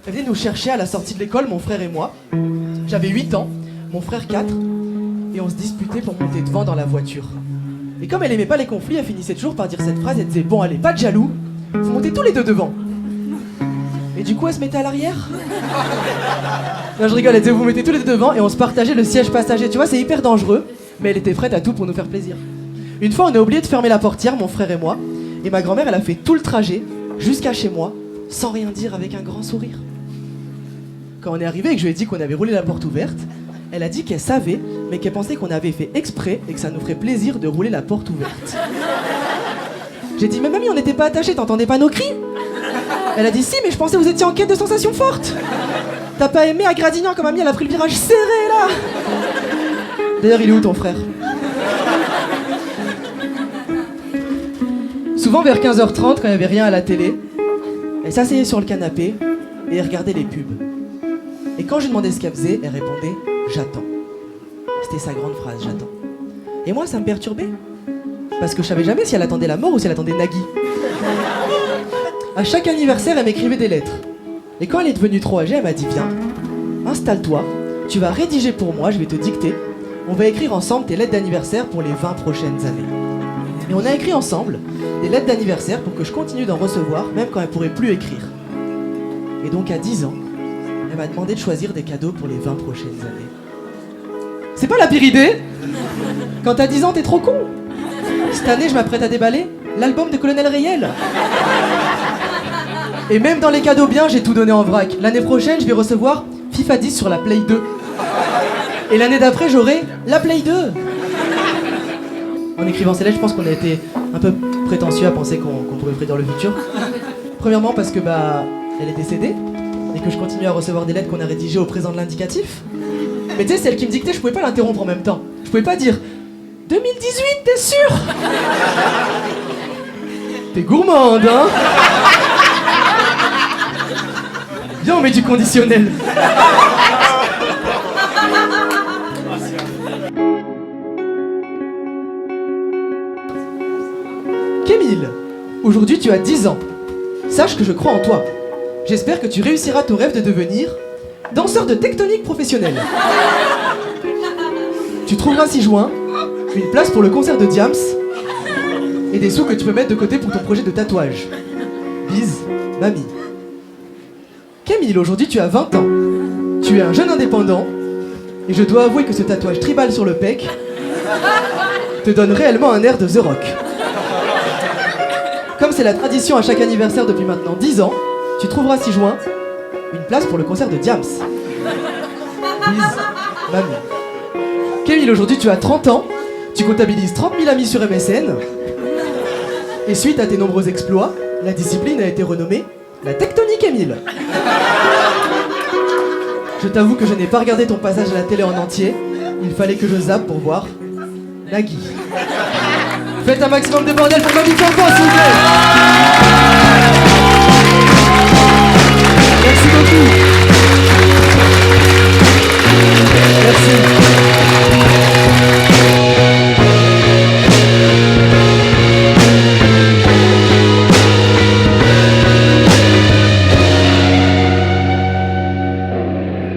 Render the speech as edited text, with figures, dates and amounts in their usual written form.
Elle venait nous chercher à la sortie de l'école, mon frère et moi. J'avais 8 ans, mon frère 4, et on se disputait pour monter devant dans la voiture. Et comme elle aimait pas les conflits, elle finissait toujours par dire cette phrase, elle disait « Bon allez, pas de jaloux, vous montez tous les deux devant ». Et du coup, elle se mettait à l'arrière. Non, je rigole, elle disait « Vous mettez tous les deux devant » et on se partageait le siège passager. Tu vois, c'est hyper dangereux, mais elle était prête à tout pour nous faire plaisir. Une fois, on a oublié de fermer la portière, mon frère et moi, et ma grand-mère, elle a fait tout le trajet jusqu'à chez moi, sans rien dire, avec un grand sourire. Quand on est arrivé et que je lui ai dit qu'on avait roulé la porte ouverte, elle a dit qu'elle savait, mais qu'elle pensait qu'on avait fait exprès et que ça nous ferait plaisir de rouler la porte ouverte. J'ai dit « Mais mamie, on n'était pas attachés, t'entendais pas nos cris ?» Elle a dit « Si, mais je pensais que vous étiez en quête de sensations fortes. T'as pas aimé à Gradignan comme mamie, elle a pris le virage serré là !» D'ailleurs, il est où ton frère? Souvent vers 15h30, quand il n'y avait rien à la télé, elle s'asseyait sur le canapé et elle regardait les pubs. Et quand je lui demandais ce qu'elle faisait, elle répondait « J'attends ». C'était sa grande phrase, « J'attends ». Et moi, ça me perturbait. Parce que je savais jamais si elle attendait la mort ou si elle attendait Nagui. À chaque anniversaire, elle m'écrivait des lettres. Et quand elle est devenue trop âgée, elle m'a dit « Viens, installe-toi, tu vas rédiger pour moi, je vais te dicter. On va écrire ensemble tes lettres d'anniversaire pour les 20 prochaines années. » Et on a écrit ensemble des lettres d'anniversaire pour que je continue d'en recevoir, même quand elle pourrait plus écrire. Et donc à 10 ans, elle m'a demandé de choisir des cadeaux pour les 20 prochaines années. C'est pas la pire idée? Quand t'as 10 ans, t'es trop con. Cette année, je m'apprête à déballer l'album de Colonel Rayel. Et même dans les cadeaux bien, j'ai tout donné en vrac. L'année prochaine, je vais recevoir FIFA 10 sur la Play 2. Et l'année d'après, j'aurai la Play 2. En écrivant ces lettres, je pense qu'on a été un peu prétentieux à penser qu'on pouvait prédire le futur. Premièrement parce que elle est décédée et que je continue à recevoir des lettres qu'on a rédigées au présent de l'indicatif. Mais tu sais, celle qui me dictait, je pouvais pas l'interrompre en même temps. Je pouvais pas dire 2018, t'es sûr? T'es gourmande, hein? Viens, on met du conditionnel. Kémile, aujourd'hui tu as 10 ans. Sache que je crois en toi. J'espère que tu réussiras ton rêve de devenir danseur de tectonique professionnel. Tu trouveras 6 juin une place pour le concert de Diams et des sous que tu peux mettre de côté pour ton projet de tatouage. Bise, mamie. Kémile, aujourd'hui tu as 20 ans. Tu es un jeune indépendant et je dois avouer que ce tatouage tribal sur le pec te donne réellement un air de The Rock. Comme c'est la tradition à chaque anniversaire depuis maintenant 10 ans, tu trouveras 6 juin une place pour le concert de Diams. Bise, mamie. Kémile, aujourd'hui tu as 30 ans, tu comptabilises 30 000 amis sur MSN, et suite à tes nombreux exploits, la discipline a été renommée la tectonique Kémile. Je t'avoue que je n'ai pas regardé ton passage à la télé en entier, il fallait que je zappe pour voir Nagui. Faites un maximum de bordel pour Mamie Fanfan, s'il vous plaît. Merci beaucoup.